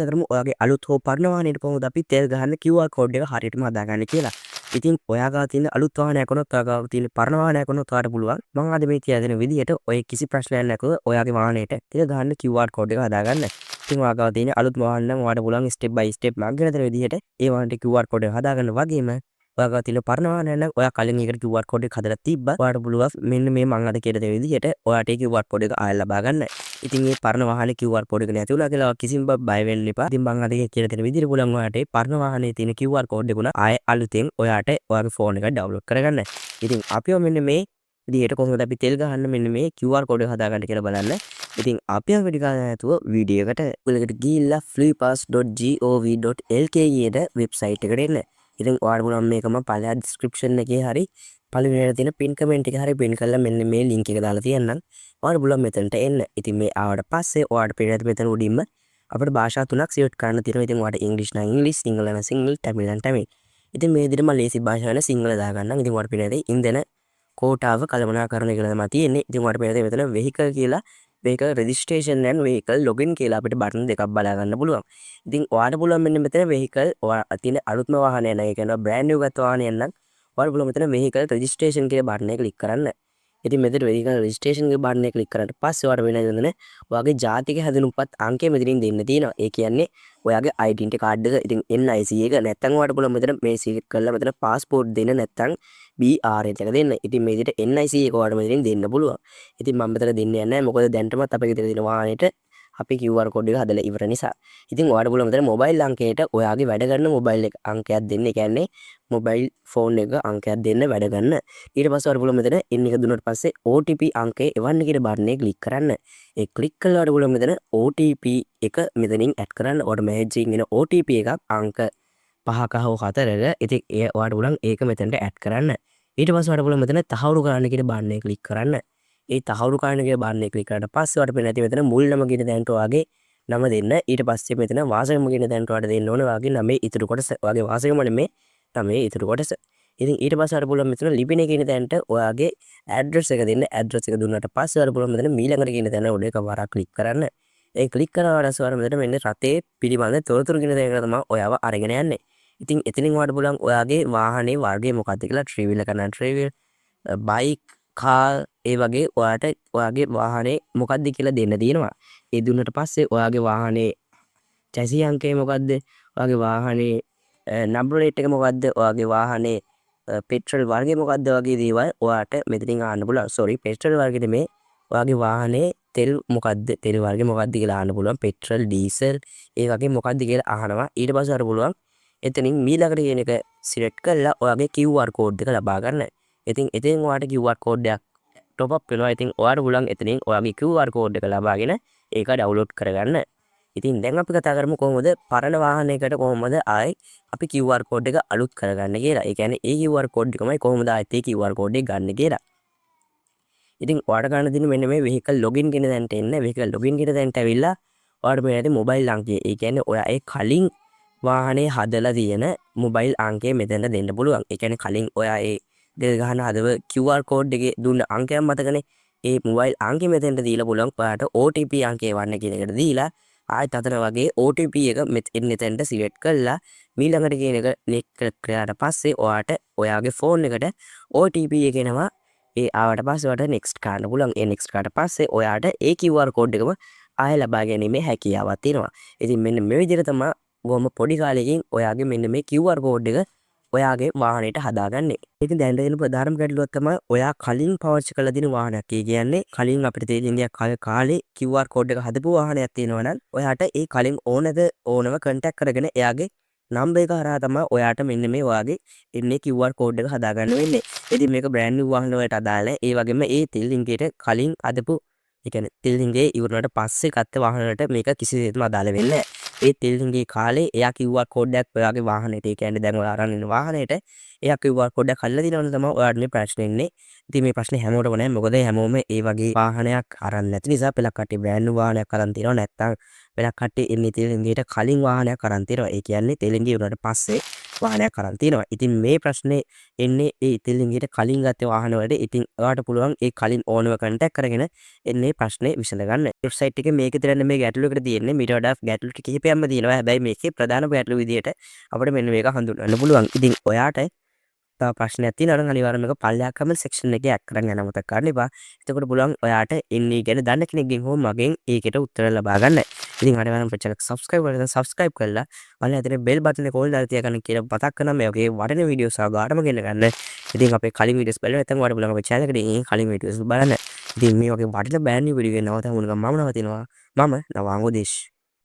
කරමු ඔයාගේ අලුත් හෝ පරණ වාහනයට කොහොමද අපි තෙල් ගහන්න QR කෝඩ් එක හරියටම හදාගන්නේ කියලා. ඉතින් ඔයා ගාව තියෙන අලුත් වාහනයක් වුණොත් ඔයා ගාව තියෙන පරණ වාහනයක් වුණොත් ඔයාට පුළුවන් මම අද මේ කියලා දෙන විදිහට ඔය කිසි ප්‍රශ්නයක් නැතුව ඔයාගේ වාහනයට තෙල් ගහන්න QR කෝඩ් එක හදාගන්න. ඉතින් ඔයා ගාව තියෙන අලුත් වාහන නම් ඔයාට පුළුවන් ස්ටෙප් බයි ස්ටෙප් මම කියන දේ විදිහට ඒ වාහනේට QR කෝඩ් එක හදාගන්න වගේම ඔයා ගාව තියෙන පරණ වාහනයක් නම් ඔයා කලින් ඒකට QR කෝඩ් එක හදලා තිබ්බා. ඔයාට පුළුවන් මෙන්න මේ මම අද කියන දේ විදිහට ඔයාට ඒ QR කෝඩ් එක ආයෙ ලබා ගන්න. ඉතින් මේ පරණ වාහනේ QR කෝඩ් එක නැති වුණා කියලා කිසිම බය වෙන්න එපා. ඉතින් මම අද කියලා දෙන විදිහට පුළුවන් ඔයාට පරණ වාහනේ තියෙන QR කෝඩ් එක උනා ආයෙ අලුතෙන් ඔයාට ඔයාගේ ෆෝන් එකට ඩවුන්ලෝඩ් කරගන්න. ඉතින් අපිව මෙන්න මේ විදිහට කොහොමද අපි තෙල් ගහන්න මෙන්න මේ QR කෝඩ් එක හදාගන්න කියලා බලන්න. ඉතින් අපි වැඩි කාලයක් නැතුව වීඩියෝ එකට ඔයගලට ගිහිල්ලා flipass.gov.lk කියන වෙබ්සයිට් එකට එන්න. ඉතින් ඔයාලට පුළුවන් මේකම පළවෙනි ඩිස්ක්‍රිප්ෂන් එකේ හරි පළවෙනියට තියෙන පින් කමෙන්ට් එක හරි පින් කරලා මෙන්න මේ ලින්ක් එක දාලා තියන්නම්. ඔයාලට පුළුවන් මෙතනට එන්න. ඉතින් මේ ආවට පස්සේ ඔයාලට පේනවා මෙතන උඩින්ම අපිට භාෂා තුනක් සිලෙක්ට් කරන්න තියෙනවා. ඉතින් ඔයාලට ඉංග්‍රීසි නම් ඉංග්‍රීසි, සිංහල නම් සිංහල, තමිල් නම් තමිල්. ඉතින් මේ විදිහට මම ලේසි භාෂාවෙන් සිංහල දාගන්නම්. ඉතින් ඔයාලට පේනවා ඉන්ධන කෝටාව කළමනාකරණය කියලා තමයි තියෙන්නේ. ඉතින් ඔයාලට පේනවා මෙතන vehicle කියලා vehicle registration and vehicle login කියලා අපිට බටන් දෙකක් බලා ගන්න පුළුවන්. ඉතින් ඔයාලට පුළුවන් මෙන්න මෙතන vehicle ඔයා තියෙන අලුත්ම වාහනය නම් ඒ කියනවා brand new ගත්ත වාහනයක් නම් ඔයාලට පුළුවන් මෙතන vehicle registration කියලා බටන් එක ක්ලික් කරන්න. ඉතින් මෙතන vehicle registration කියලා බටන් එක ක්ලික් කරාට පස්සේ ඔයාලට වෙන දෙන ඔයාගේ ජාතික හැදෙනුම්පත් අංකය මෙතනින් දෙන්න තියෙනවා. ඒ කියන්නේ ඔයාගේ identity card එක ඉතින් NIC එක නැත්නම් ඔයාලට පුළුවන් මෙතන මේ සිලෙක්ට් කරලා මෙතන passport දෙන්න නැත්නම් BR එක දෙන්න. ඉතින් මේ විදිහට NIC එක ඔයාලට මෙතනින් දෙන්න පුළුවන්. ඉතින් මම මෙතන දෙන්නේ නැහැ මොකද දැන්ටමත් අපේ ගෙදර තියෙන වාහනේට අපි QR කෝඩ් එක හදලා ඉවර නිසා. ඉතින් ඔයාලට පුළුවන් මෙතන මොබයිල් අංකයට ඔයාගේ වැඩ කරන මොබයිල් එක අංකයක් දෙන්න. ඒ කියන්නේ මොබයිල් ෆෝන් එක අංකයක් දෙන්න වැඩ ගන්න. ඊට පස්සේ ඔයාලට පුළුවන් මෙතන N එක දුන්නාට පස්සේ OTP අංකය එවන්න කියන බටන් එක ක්ලික් කරන්න. ඒ ක්ලික් කළාට ඔයාලට පුළුවන් මෙතන OTP එක මෙතනින් ඇඩ් කරන්න. ඔයාලට මැසේජ් එන OTP එකක් අංක 5ක හෝ 4ක. ඉතින් ඒ ඔයාලට පුළුවන් ඒක මෙතනට ඇඩ් කරන්න. ඊට පස්සේ ඔයාලට පුළුවන් මෙතන තහවුරු කරන්න කියන බටන් එක ක්ලික් කරන්න. ඒ තහවුරු කරන්න කියන බටන් එක ක්ලික් කරාට පස්සේ ඔයාලට පේන්නේ නැති මෙතන මුල් නම කියන තැනට ඔයාගේ නම දෙන්න. ඊට පස්සේ මෙතන වාසගම කියන තැනට ඔයාලට දෙන්න ඕනේ ඔයාගේ නමේ ඉතුරු කොටස. ඔයාගේ වාසගම නෙමේ නමේ ඉතුරු කොටස. ඉතින් ඊට පස්සේ ඔයාලට පුළුවන් මෙතන ලිපිනේ කියන තැනට ඔයාගේ ඇඩ්‍රස් එක දෙන්න. ඇඩ්‍රස් එක දුන්නාට පස්සේ ඔයාලට පුළුවන් මෙතන මීළඟට කියන තැන උඩ එකවරක් ක්ලික් කරන්න. ඒ ක්ලික් කරාට පස්සේ ඔයාලට මෙතන මෙන්න රටේ පිළිබඳ තොරතුරු කියන තැනකට තමයි ඔයාව අරගෙන යන්නේ. ඉතින් එතනින් ඔයාලට පුළුවන් ඔයාගේ වාහනේ වර්ගය මොකක්ද කියලා ට්‍රී වීල් එක නම් ට්‍රී වීල් බයික් කාර් ඒ වගේ ඔයාට ඔයාගේ වාහනේ මොකක්ද කියලා දෙන්න තියෙනවා. ඒ දුන්නට පස්සේ ඔයාගේ වාහනේ චැසි අංකය මොකක්ද? ඔයාගේ වාහනේ නම්බර් ප්ලේට් එක මොකක්ද? ඔයාගේ වාහනේ පෙට්‍රල් වර්ගය මොකක්ද වගේ දේවල් ඔයාට මෙතනින් අහන්න පුළුවන්. සෝරි පෙට්‍රල් වර්ගෙ නෙමේ. ඔයාගේ වාහනේ තෙල් මොකක්ද? තෙල් වර්ගය මොකක්ද කියලා අහන්න පුළුවන්. පෙට්‍රල්, ඩීසල් ඒ වගේ මොකක්ද කියලා අහනවා. ඊට පස්සේ අර පුළුවන් එතනින් මීළඟට කියන එක සිලෙක්ට් කරලා ඔයාගේ QR කෝඩ් එක ලබා ගන්න. ඉතින් එතෙන් ඔයාට QR කෝඩ් එකක් ටොප් අප් වෙනවා. ඉතින් ඔයාට පුළුවන් එතනින් ඔයාගේ QR කෝඩ් එක ලබාගෙන ඒක ඩවුන්ලෝඩ් කරගන්න. ඉතින් දැන් අපි කතා කරමු කොහොමද පරණ වාහනයකට කොහොමද ආයි අපි QR කෝඩ් එක අලුත් කරගන්න කියලා. ඒ කියන්නේ ඒ QR කෝඩ් එකමයි කොහොමද ආයෙත් ඒ QR කෝඩ් එක ගන්න කියලා. ඉතින් ඔයාට ගන්න දෙන්නේ මෙන්න මේ vehicle login කියන තැනට එන්න. vehicle login කියන තැනට ඇවිල්ලා ඔයාට මේ ඇති මොබයිල් අංකය. ඒ කියන්නේ ඔයා ඒ කලින් වාහනේ හදලා තියෙන මොබයිල් අංකය මෙතන දෙන්න පුළුවන්. ඒ කියන්නේ කලින් ඔයා ඒ දෙල් ගහන හදව QR කෝඩ් එකේ දුන්න අංකයක් මතකනේ. ඒ මොබයිල් අංකය මෙතෙන්ට දීලා පුළුවන් ඔයාට OTP අංකය වන්න කියන එකට දීලා ආයෙත් අතන වගේ OTP එක මෙතෙන්ට සිලෙක්ට් කරලා මීළඟට කියන එක ක්ලික් කරාට පස්සේ ඔයාට ඔයාගේ ෆෝන් එකට OTP එක එනවා. ඒ ආවට පස්සේ ඔයාට next කරන්න පුළුවන්. ඒ next කරාට පස්සේ ඔයාට ඒ QR කෝඩ් එකම ආයෙ ලබා ගැනීමේ හැකියාවක් තියෙනවා. ඉතින් මෙන්න මේ විදිහට තමයි බොහොම පොඩි කාලෙකින් ඔයාගේ මෙන්න මේ QR කෝඩ් එක ඔයාගේ වාහනයට හදාගන්නේ. ඉතින් දැන් දෙන ප්‍රධානම ගැටලුවක් තමයි ඔයා කලින් පාවිච්චි කරලා දින වාහනයක්. ඒ කියන්නේ කලින් අපිට තියෙන ඉන්දියා කාලේ QR කෝඩ් එක හදපු වාහනයක් තියෙනවා නම් ඔයාට ඒ කලින් ඕනම කන්ටැක්ට් කරගෙන එයාගේ නම්බර් එක හරහා තමයි ඔයාට මෙන්න මේ ඔයාගේ එන්නේ QR කෝඩ් එක හදාගන්න වෙන්නේ. ඉතින් මේක බ්‍රෑන්ඩ් නිව් වාහන වලට අදාළ. ඒ වගේම ඒ තෙල් ලින්කේට කලින් අදපු ඒ කියන්නේ තෙල් ලින්කේ ඉවරනට පස්සේ ගත්ත වාහනවලට මේක කිසිසේත්ම අදාළ වෙන්නේ නැහැ. ඒ තෙල් ලින්කේ කාලේ එයා QR කෝඩ් එකක් ඔයාගේ වාහනේට ඒ කියන්නේ දැන් ඔයා අරන් ඉන්න වාහනේට එයා QR කෝඩ් එකක් අල්ලලා දිනවනේ තමයි ඔයාට මේ ප්‍රශ්නේ එන්නේ. ඉතින් මේ ප්‍රශ්නේ හැමෝටම නැහැ. මොකද හැමෝම ඒ වගේ වාහනයක් අරන් නැති නිසා පෙලක් කට්ටිය බ්‍රෑන්ඩ් නිව් වාහනයක් අරන් තියනවා. නැත්තම් වෙනක් කට්ටිය එන්නේ තෙලින්ගයට කලින් වාහනයක් අරන් තියෙනවා. ඒ කියන්නේ තෙලින්ගේ උනාට පස්සේ වාහනයක් අරන් තියෙනවා. ඉතින් මේ ප්‍රශ්නේ එන්නේ ඒ තෙලින්ගයට කලින් ගත්තේ වාහන වලට. ඉතින් ඔයාලට පුළුවන් ඒ කලින් ඕනම කන්ටැක්ට් කරගෙන එන්නේ ප්‍රශ්නේ විසඳගන්න. වෙබ්සයිට් එකේ මේක විතරක් නෙමෙයි ගැටලුවකට තියෙන්නේ. මීට වඩා ගැටලු කිහිපයක්ම තියෙනවා. හැබැයි මේකේ ප්‍රධාන ගැටලුව විදියට අපිට මෙන්න මේක හඳුන්වන්න පුළුවන්. ඉතින් ඔයාට තව ප්‍රශ්නයක් තියෙනවා නම් අනිවාර්යයෙන්ම මේක පල්ලෙහා කමෙන්ට් සෙක්ෂන් එකේ ඇඩ් කරන් යන්න මතක කරන්න එපා. එතකොට පුළුවන් ඔයාට එන්නේ ගැන දන්න කෙනෙක්ගෙන් හෝ මගෙන් ඒකට උත්තර ලබා ගන්න. ඉතින් අනිවාර්යයෙන්ම channel එක subscribe කරලා subscribe කරලා වල ඇතුලේ bell button එක ඕල් දාලා තියාගන්න කියලා මතක් කරනවා. මේ වගේ වටින වීඩියෝස් ආගාටම ගෙන්න ගන්න. ඉතින් අපේ කලින් වීඩියෝස් බලලා නැත්නම් ඔයාලට පුළුවන් අපේ channel එකට කලින් වීඩියෝස් බලන්න. ඉතින් මේ වගේ වටින brand new වීඩියෝ එකක් නැවත හමුවෙනකම් මම නවතිනවා. මම නවාංගු දේශ්.